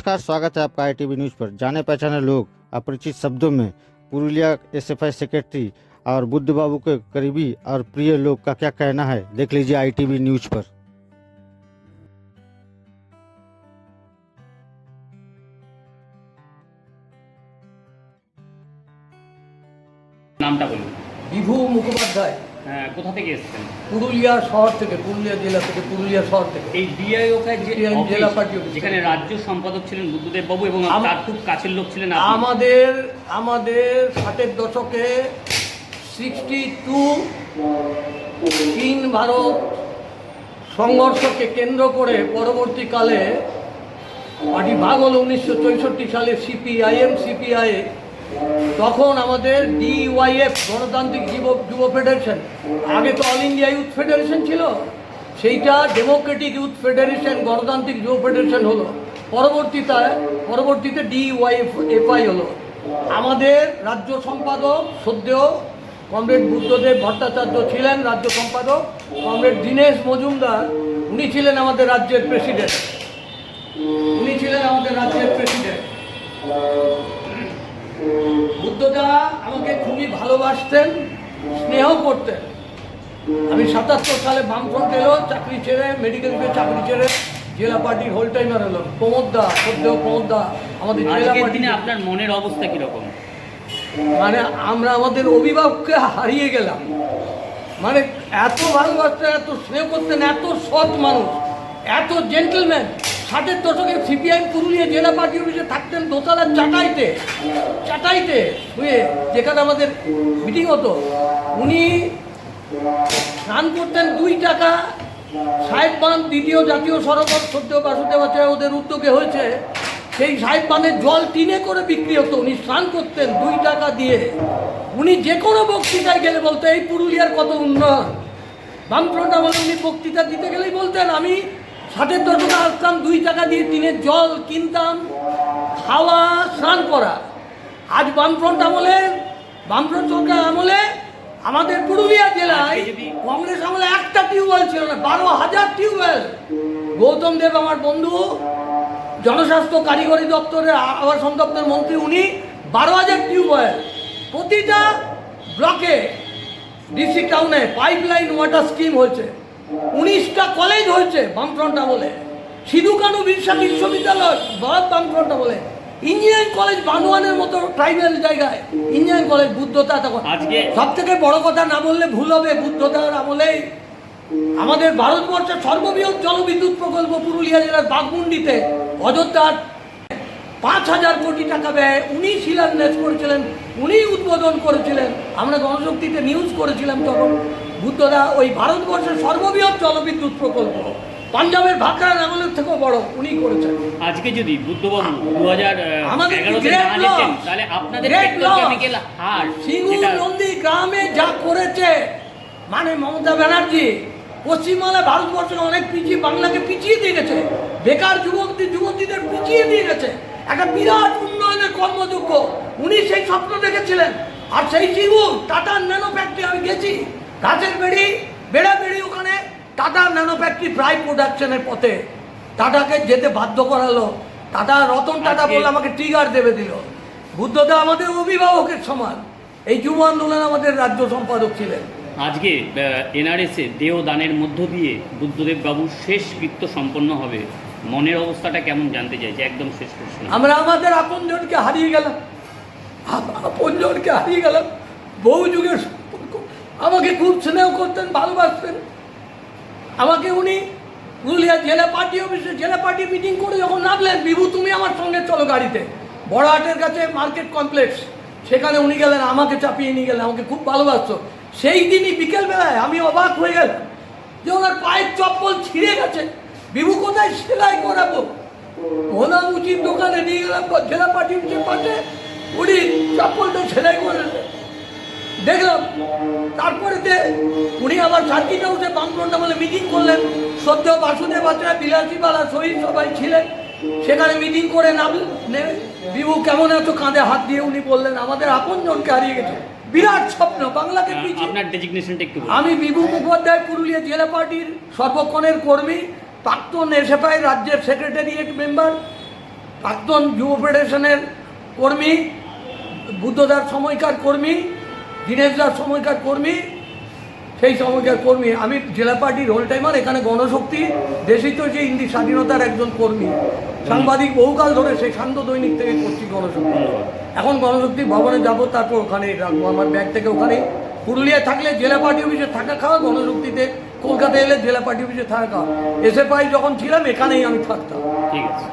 नमस्कार, स्वागत है आपका आईटीवी न्यूज़ पर। जाने पहचाने लोग अपरिचित शब्दों में पुरुलिया एसएफआई सेक्रेटरी और बुद्ध बाबू के करीबी और प्रिय लोग का क्या कहना है, देख लीजिए आईटीवी न्यूज़ पर। নামটা বলুন। বিভু মুখোপাধ্যায়। হ্যাঁ, কোথা থেকে এসেছেন? পুরুলিয়া শহর থেকে, পুরুলিয়া জেলা থেকে, পুরুলিয়া শহর থেকে। এই ডিআইওফাই যে অফিস, জেলা পার্টি অফিস, যেখানে রাজ্য সম্পাদক ছিলেন বুদ্ধদেব বাবু এবং তার খুব কাছের লোক ছিলেন আপনি। আমাদের 60-এর দশকে 62 চীন ভারত সংঘর্ষকে কেন্দ্র করে পরবর্তীকালে পার্টি ভাগ হলো 1964 সালে সিপিআই। তখন আমাদের ডিওয়াইএফ গণতান্ত্রিক যুব ফেডারেশন, আগে তো অল ইন্ডিয়া ইউথ ফেডারেশন ছিল, সেইটা ডেমোক্রেটিক ইউথ ফেডারেশন গণতান্ত্রিক যুব ফেডারেশন হলো। পরবর্তীতে ডিওয়াইএফআই হলো। আমাদের রাজ্য সম্পাদক সদ্যেয় কমরেড বুদ্ধদেব ভট্টাচার্য ছিলেন রাজ্য সম্পাদক। কমরেড দীনেশ মজুমদার উনি ছিলেন আমাদের রাজ্যের প্রেসিডেন্ট। বুদ্ধদা আমাকে খুবই ভালোবাসতেন, স্নেহ করতেন। আমি 77 সালে বামফ্রন্ট এলো, চাকরি ছেড়ে, মেডিকেলকে চাকরি ছেড়ে জেলা পার্টির হোল টাইমার হলো। প্রমোদদা আমাদের জেলা পার্টি। আপনার মনের অবস্থা কিরকম? মানে আমরা আমাদের অভিভাবককে হারিয়ে গেলাম। মানে এত ভালোবাসতেন, এত স্নেহ করতেন, এত সৎ মানুষ, এত জেন্টলম্যান। 60-এর দশকে সিপিআইএম পুরুলিয়া জেলা পার্টি অফিসে থাকতেন দোতলার চাটাইতে শুয়ে, যেখানে আমাদের মিটিং হতো। উনি স্নান করতেন 2 টাকা। সাহেব বাঁধ দ্বিতীয় জাতীয় সরোবর সদ্য বাসুদেবাচার্য ওদের উদ্যোগে হয়েছে, সেই সাহেব বাঁধের জল টিনে করে বিক্রি হতো। উনি স্নান করতেন 2 টাকা দিয়ে। উনি যে কোনো বক্তৃতায় গেলে বলতো এই পুরুলিয়ার কত উন্নয়ন। বামফ্রন্ট আমলে উনি বক্তৃতা দিতে গেলেই বলতেন আমি 60-এর দশকে আসতাম 2 টাকা দিয়ে টিনের জল কিনতাম, খাওয়া, স্নান করা। আজ বামফ্রন্ট সরকার আমলে আমাদের পুরুলিয়া জেলায় কংগ্রেস আমলে একটা টিউবওয়েল ছিল না, 12,000 টিউবওয়েল। গৌতম দেব আমার বন্ধু, জনস্বাস্থ্য কারিগরি দপ্তরের আবাসন দপ্তরের মন্ত্রী, উনি 12,000 টিউবওয়েল। প্রতিটা ব্লকে, ডিসি টাউনে পাইপলাইন ওয়াটার স্কিম হয়েছে। 19টা কলেজ হয়েছে বামফ্রন্ট আমলে। সিধু কানু বিরসা বিশ্ববিদ্যালয় বামফ্রন্ট আমলে। ইঞ্জিনিয়ারিং কলেজ বানোয়ানের মতো ট্রাইবেল জায়গায় ইঞ্জিনিয়ারিং কলেজ বুদ্ধতা। তখন আজকে সব থেকে বড় কথা না বললে ভুল হবে, বুদ্ধতার আমলেই আমাদের ভারতবর্ষের সর্ববৃহৎ জলবিদ্যুৎ প্রকল্প পুরুলিয়া জেলার বাঘমুন্ডিতে অযোধ্যার 5,000 কোটি টাকা ব্যয় উনি শিলান্যাস করেছিলেন, উনি উদ্বোধন করেছিলেন। আমরা গণশক্তিতে নিউজ করেছিলাম তখন। বুদ্ধদা ওই ভারতবর্ষের সর্ববৃহৎ জলবিদ্যুৎ প্রকল্প পাঞ্জাবের ভাকরার আমলের থেকেও বড় উনি করেছেন। আজকে যদি বুদ্ধবাবু 2011-তে না যেতেন, তাহলে আপনাদের সিঙ্গুর গ্রামে যা করেছে, মানে মমতা ব্যানার্জি পশ্চিমবাংলায় ভারতবর্ষকে অনেক পিছিয়ে, বাংলাকে পিছিয়ে দিয়ে গেছে, বেকার যুবতীদের পিছিয়ে দিয়ে গেছে। একটা বিরাট উন্নয়নের কর্মযোগ্য উনি সেই স্বপ্ন দেখেছিলেন। আর সেই সিঙ্গুর টাটার ন্যানো ফ্যাক্টরি, আমি গেছি, গাছের বেড়াবেড়ি ওখানে টাটা ন্যানো ফ্যাক্টরি প্রায় প্রোডাকশনের পথে। টাটাকে যেতে বাধ্য করালো। রতন টাটা বলে আমাকে ট্রিগার দিল। বুদ্ধদা আমাদের অভিভাবকের সমান। এই যুব আন্দোলন আমাদের রাজ্য সম্পাদক ছিলেন। আজকে এনআরএসে দেহ দানের মধ্য দিয়ে বুদ্ধদেব বাবুর শেষ কৃত্য সম্পন্ন হবে। মনের অবস্থাটা কেমন জানতে চাইছে, একদম শেষ প্রশ্ন। আমরা আমাদের আপনজনকে হারিয়ে গেলাম। বহু যুগের সম্পর্ক। আমাকে খুব স্নেহ করতেন, ভালোবাসতেন। আমাকে উনি পুরুলিয়া জেলা পার্টি অফিসে জেলা পার্টি মিটিং করে যখন নামলেন, বিভু তুমি আমার সঙ্গে চলো গাড়িতে, বড়হাটের কাছে মার্কেট কমপ্লেক্স, সেখানে উনি গেলেন, আমাকে চাপিয়ে নিয়ে গেলেন। আমাকে খুব ভালোবাসত। সেই দিনই বিকেলবেলায় আমি অবাক হয়ে গেলাম যে ওনার পায়ের চপ্পল ছিঁড়ে গেছে। বিভু কোথায় সেলাই করাবো? ভোনামুচির দোকানে নিয়ে গেলাম জেলা পার্টি অফিসের পাশে, উনি চপ্পলটা সেলাই করে দেখলাম। তারপরে উনি আবার সার্কিট হাউসে বামফ্রন্ট আমলে মিটিং করলেন। সদ্য বাসুদেবাচার্য, বিলাসীবালা শহীদ সবাই ছিলেন। সেখানে মিটিং করে বিভু কেমন এত কাঁধে হাত দিয়ে উনি বললেন আমাদের আপনজনকে হারিয়ে গেছে। বিরাট স্বপ্ন, বাংলাকে পিছিয়ে। আপনার ডেজিগনেশনটা একটু। আমি বিভু মুখোপাধ্যায়, পুরুলিয়া জেলা পার্টির সর্বক্ষণের কর্মী, প্রাক্তন এসএফআই রাজ্যের সেক্রেটারিয়েট মেম্বার, প্রাক্তন যুব ফেডারেশনের কর্মী, বুদ্ধদার সময়কার কর্মী, দীনেশদার সময়কার কর্মী, সেই সময়কার কর্মী। আমি জেলা পার্টির হোল টাইমার, এখানে গণশক্তি দেশিত যে হিন্দি স্বাধীনতার একজন কর্মী, সাংবাদিক বহুকাল ধরে সেই শান্ত দৈনিক থেকে করছি গণশক্তি। এখন গণশক্তি ভবনে যাব, তারপর ওখানে রাখবো আমার ব্যাগ থেকে। ওখানে পুরুলিয়ায় থাকলে জেলা পার্টি অফিসে থাকা খাওয়া, গণশক্তিতে কলকাতায় এলে জেলা পার্টি অফিসে থাকা খাওয়া। এসএফআই যখন ছিলাম এখানেই আমি থাকতাম। ঠিক আছে।